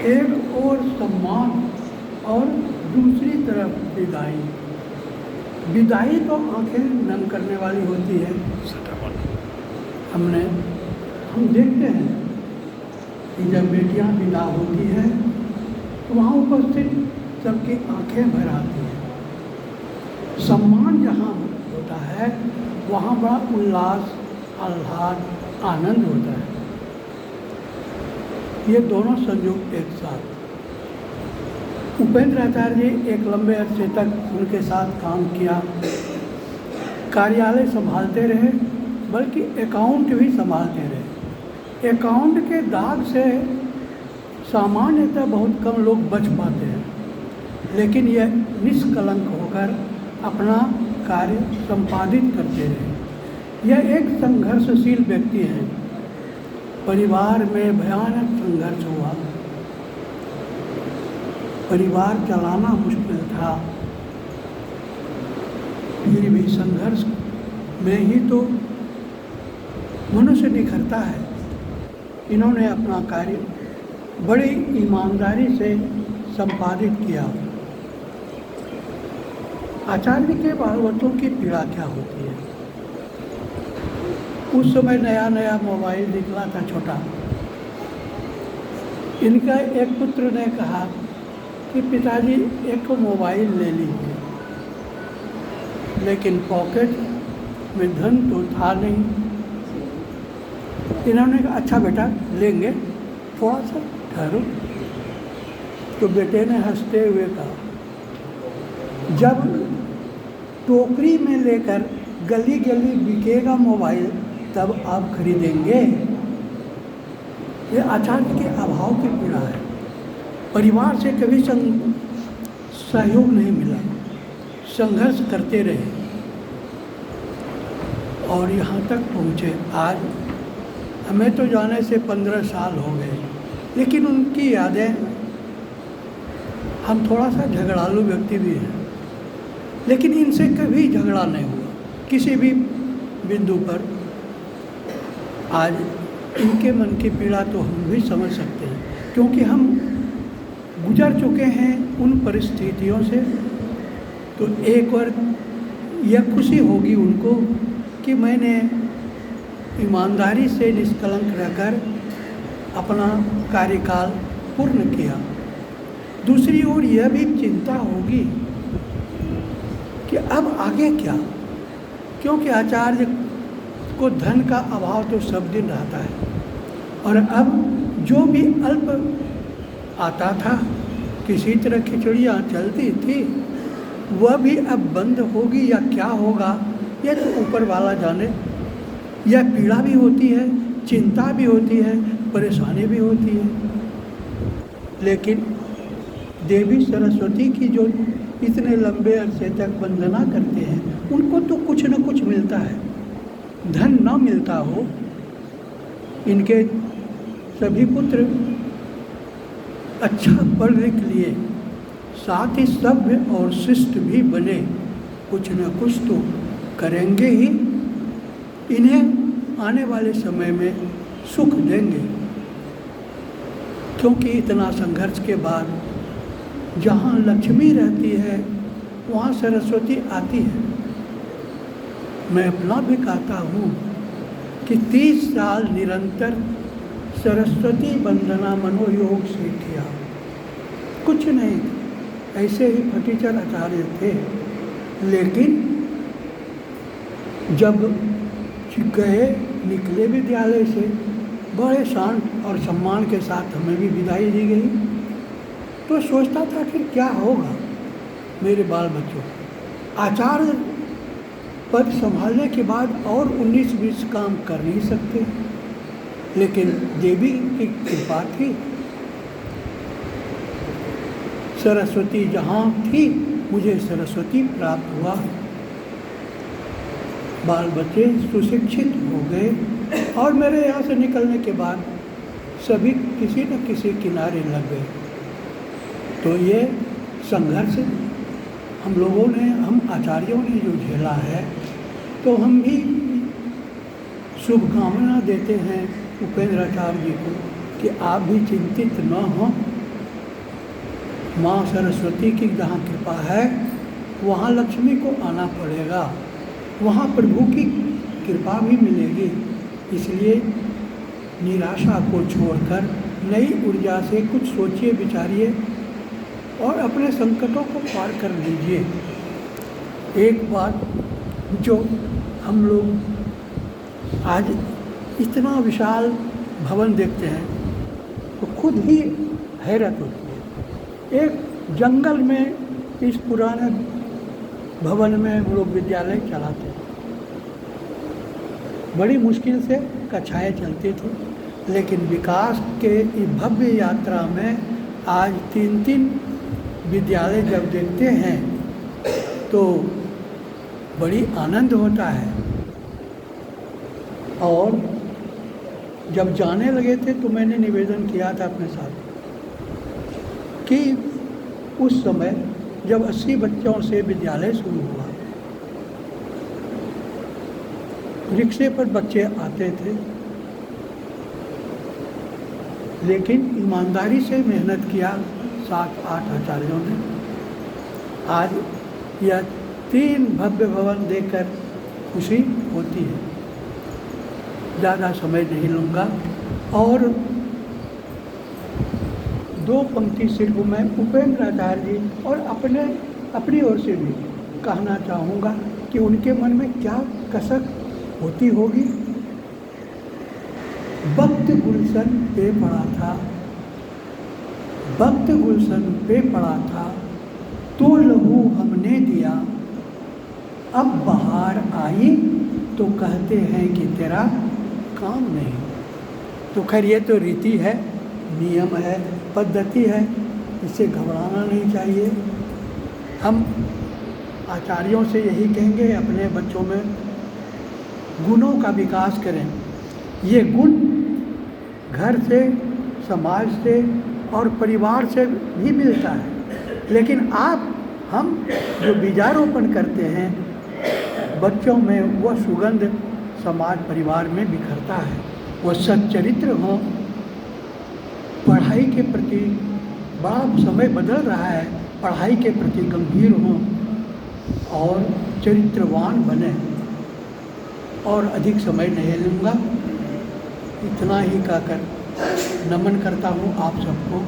एक और सम्मान और दूसरी तरफ विदाई। विदाई तो आंखें नम करने वाली होती है। हम देखते हैं कि जब बेटियां विदा होती हैं तो वहाँ उपस्थित सबकी आंखें भर आती हैं। सम्मान जहाँ होता है वहाँ बड़ा उल्लास, आह्लाद, आनंद होता है। ये दोनों संयोग एक साथ। उपेंद्र आचार्य जी एक लंबे अरसे तक उनके साथ काम किया, कार्यालय संभालते रहे, बल्कि अकाउंट भी संभालते रहे। अकाउंट के दाग से सामान्यतः बहुत कम लोग बच पाते हैं, लेकिन यह निष्कलंक होकर अपना कार्य संपादित करते रहे। यह एक संघर्षशील व्यक्ति हैं। परिवार में भयानक संघर्ष हुआ, परिवार चलाना मुश्किल था, फिर भी संघर्ष में ही तो मनुष्य निखरता है। इन्होंने अपना कार्य बड़ी ईमानदारी से संपादित किया। आचार्य के बाल बच्चों की पीड़ा क्या होती है? उस समय नया नया मोबाइल निकला था छोटा। इनका एक पुत्र ने कहा कि पिताजी एक मोबाइल ले लीजिए, लेकिन पॉकेट में धन तो था नहीं। इन्होंने कहा अच्छा बेटा लेंगे, थोड़ा सा ठहरो। तो बेटे ने हंसते हुए कहा जब टोकरी में लेकर गली गली बिकेगा मोबाइल तब आप खरीदेंगे। ये आचार्य के अभाव की पीड़ा है। परिवार से कभी सहयोग नहीं मिला, संघर्ष करते रहे और यहाँ तक पहुँचे। आज हमें तो जाने से 15 साल हो गए, लेकिन उनकी यादें, हम थोड़ा सा झगड़ालू व्यक्ति भी हैं, लेकिन इनसे कभी झगड़ा नहीं हुआ किसी भी बिंदु पर। आज इनके मन की पीड़ा तो हम भी समझ सकते हैं, क्योंकि हम गुजर चुके हैं उन परिस्थितियों से। तो एक बार यह खुशी होगी उनको कि मैंने ईमानदारी से निष्कलंक रहकर अपना कार्यकाल पूर्ण किया। दूसरी ओर यह भी चिंता होगी कि अब आगे क्या, क्योंकि आचार्य को धन का अभाव तो सब दिन रहता है, और अब जो भी अल्प आता था, किसी तरह खिचड़ियाँ चलती थी, वह भी अब बंद होगी या क्या होगा यह तो ऊपर वाला जाने। यह पीड़ा भी होती है, चिंता भी होती है, परेशानी भी होती है, लेकिन देवी सरस्वती की जो इतने लंबे अरसे तक वंदना करते हैं उनको तो कुछ न कुछ मिलता है। धन न मिलता हो, इनके सभी पुत्र अच्छा पढ़ लिख लिए, साथ ही सभ्य और शिष्ट भी बने, कुछ न कुछ तो करेंगे ही, इन्हें आने वाले समय में सुख देंगे। क्योंकि इतना संघर्ष के बाद जहाँ लक्ष्मी रहती है वहाँ सरस्वती आती है। मैं अपना भी कहता हूँ कि 30 साल निरंतर सरस्वती वंदना मनोयोग से किया, कुछ नहीं, ऐसे ही फटीचर आचार्य थे। लेकिन जब गए, निकले विद्यालय से, बड़े शान और सम्मान के साथ हमें भी विदाई दी गई, तो सोचता था फिर क्या होगा मेरे बाल बच्चों। आचार्य पद संभालने के बाद और 19-20 काम कर नहीं सकते, लेकिन देवी की कृपा थी। सरस्वती जहाँ थी मुझे सरस्वती प्राप्त हुआ। बाल बच्चे सुशिक्षित हो गए और मेरे यहाँ से निकलने के बाद सभी किसी न किसी किनारे लग गए। तो ये संघर्ष हम लोगों ने, हम आचार्यों ने जो झेला है, तो हम भी शुभकामना देते हैं उपेंद्र आचार्य जी को कि आप भी चिंतित न हों। माँ सरस्वती की जहाँ कृपा है वहाँ लक्ष्मी को आना पड़ेगा, वहाँ प्रभु की कृपा भी मिलेगी। इसलिए निराशा को छोड़कर नई ऊर्जा से कुछ सोचिए विचारिए और अपने संकटों को पार कर लीजिए। एक बात जो हम लोग आज इतना विशाल भवन देखते हैं तो खुद ही हैरत होती है। एक जंगल में इस पुराने भवन में हम लोग विद्यालय चलाते हैं। बड़ी मुश्किल से कक्षाएँ चलती थी, लेकिन विकास के इस भव्य यात्रा में आज 3-3 विद्यालय जब देखते हैं तो बड़ी आनंद होता है। और जब जाने लगे थे तो मैंने निवेदन किया था अपने साथ कि उस समय जब 80 बच्चों से विद्यालय शुरू हुआ, रिक्शे पर बच्चे आते थे, लेकिन ईमानदारी से मेहनत किया 7-8 आचार्यों ने। आज यह 3 भव्य भवन देखकर खुशी होती है। ज़्यादा समय नहीं लूँगा और 2 पंक्ति सिर्फ मैं उपेंद्र आचार्य जी और अपनी ओर से भी कहना चाहूँगा कि उनके मन में क्या कसक होती होगी। वक्त गुलशन पे पड़ा था, वक्त गुलशन पे पड़ा था, तो लहू हमने दिया, अब बहार आई तो कहते हैं कि तेरा काम नहीं। तो खैर ये तो रीति है, नियम है, पद्धति है, इससे घबराना नहीं चाहिए। हम आचार्यों से यही कहेंगे अपने बच्चों में गुणों का विकास करें। ये गुण घर से, समाज से और परिवार से भी मिलता है, लेकिन हम जो बीजारोपण करते हैं बच्चों में, वह सुगंध समाज परिवार में बिखरता है। वह सच्चरित्र हो, पढ़ाई के प्रति बड़ा समय बदल रहा है, पढ़ाई के प्रति गंभीर हों और चरित्रवान बने। और अधिक समय नहीं लूँगा, इतना ही कहकर नमन करता हूँ आप सबको।